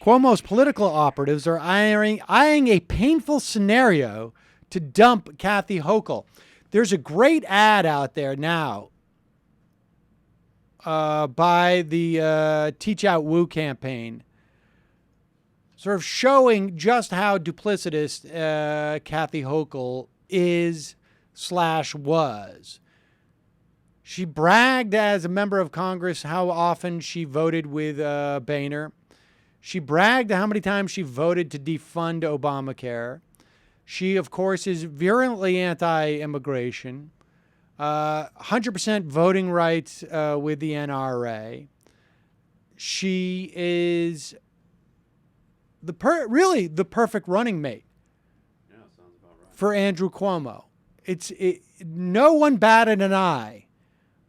Cuomo's political operatives are eyeing a painful scenario to dump Kathy Hochul. There's a great ad out there now by the Teach Out Woo campaign, sort of showing just how duplicitous Kathy Hochul is/was. She bragged as a member of Congress how often she voted with Boehner. She bragged how many times she voted to defund Obamacare. She, of course, is virulently anti-immigration. 100% voting rights with the NRA. She is really the perfect running mate sounds about right. for Andrew Cuomo. No one batted an eye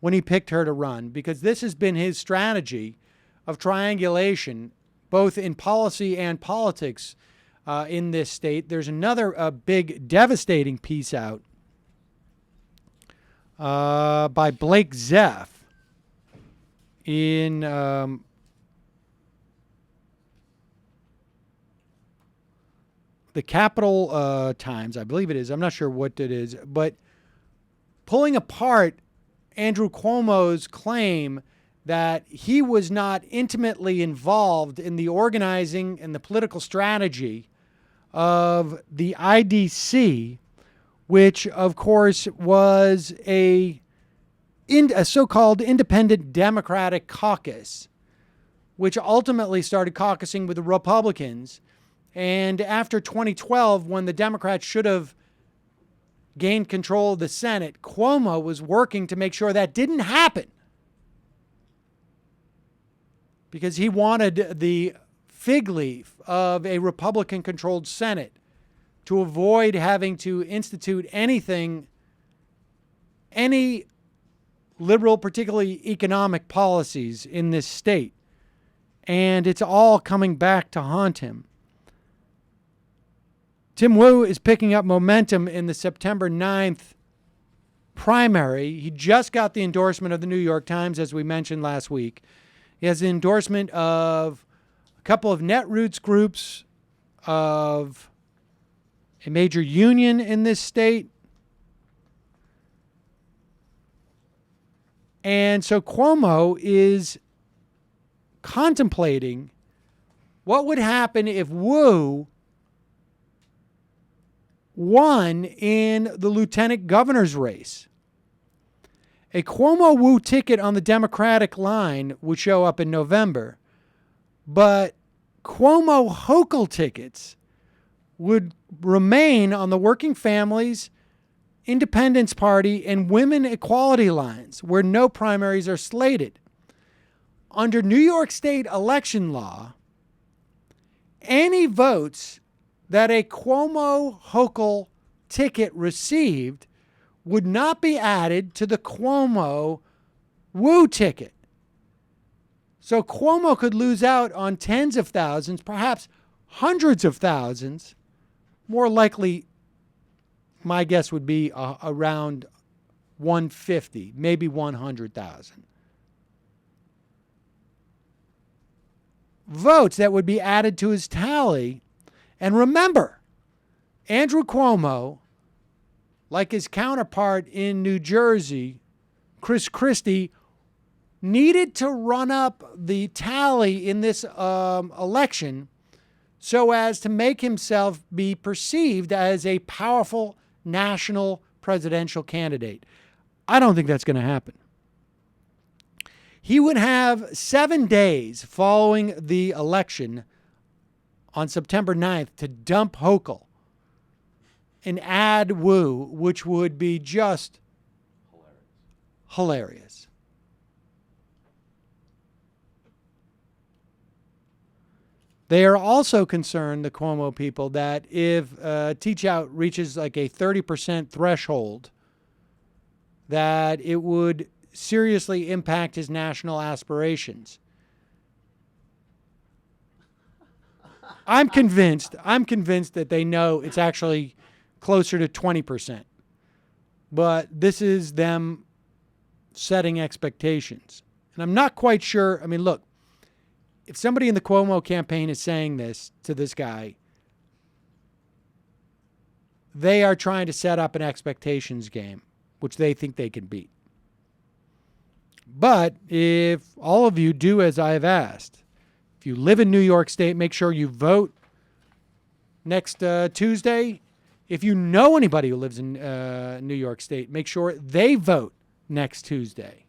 when he picked her to run, because this has been his strategy of triangulation, both in policy and politics in this state. There's another big, devastating piece out by Blake Zeff in the Capital Times, I believe it is. I'm not sure what it is, but pulling apart Andrew Cuomo's claim that he was not intimately involved in the organizing and the political strategy of the IDC, which, of course, was a so-called independent Democratic caucus, which ultimately started caucusing with the Republicans. And after 2012, when the Democrats should have gained control of the Senate, Cuomo was working to make sure that didn't happen, because he wanted the fig leaf of a Republican-controlled Senate to avoid having to institute any liberal, particularly economic policies in this state. And it's all coming back to haunt him. Tim Wu is picking up momentum in the September 9th primary. He just got the endorsement of the New York Times, as we mentioned last week. He has the endorsement of a couple of Netroots groups, of a major union in this state. And so Cuomo is contemplating what would happen if Wu won in the lieutenant governor's race. A Cuomo-Wu ticket on the Democratic line would show up in November, but Cuomo-Hochul tickets would remain on the Working Families, Independence Party, and Women Equality lines, where no primaries are slated. Under New York State election law, any votes that a Cuomo-Hochul ticket received would not be added to the Cuomo-Wu ticket. So Cuomo could lose out on tens of thousands, perhaps hundreds of thousands. More likely, my guess would be around 150, maybe 100,000 votes that would be added to his tally. And remember, Andrew Cuomo, like his counterpart in New Jersey, Chris Christie, needed to run up the tally in this election so as to make himself be perceived as a powerful national presidential candidate. I don't think that's going to happen. He would have 7 days following the election on September 9th to dump Hochul and add Wu, which would be just hilarious. They are also concerned, the Cuomo people, that if Teach Out reaches like a 30% threshold, that it would seriously impact his national aspirations. I'm convinced that they know it's actually closer to 20%. But this is them setting expectations. And I'm not quite sure. I mean, look, if somebody in the Cuomo campaign is saying this to this guy, they are trying to set up an expectations game, which they think they can beat. But if all of you do as I have asked, if you live in New York State, make sure you vote next Tuesday. If you know anybody who lives in New York State, make sure they vote next Tuesday.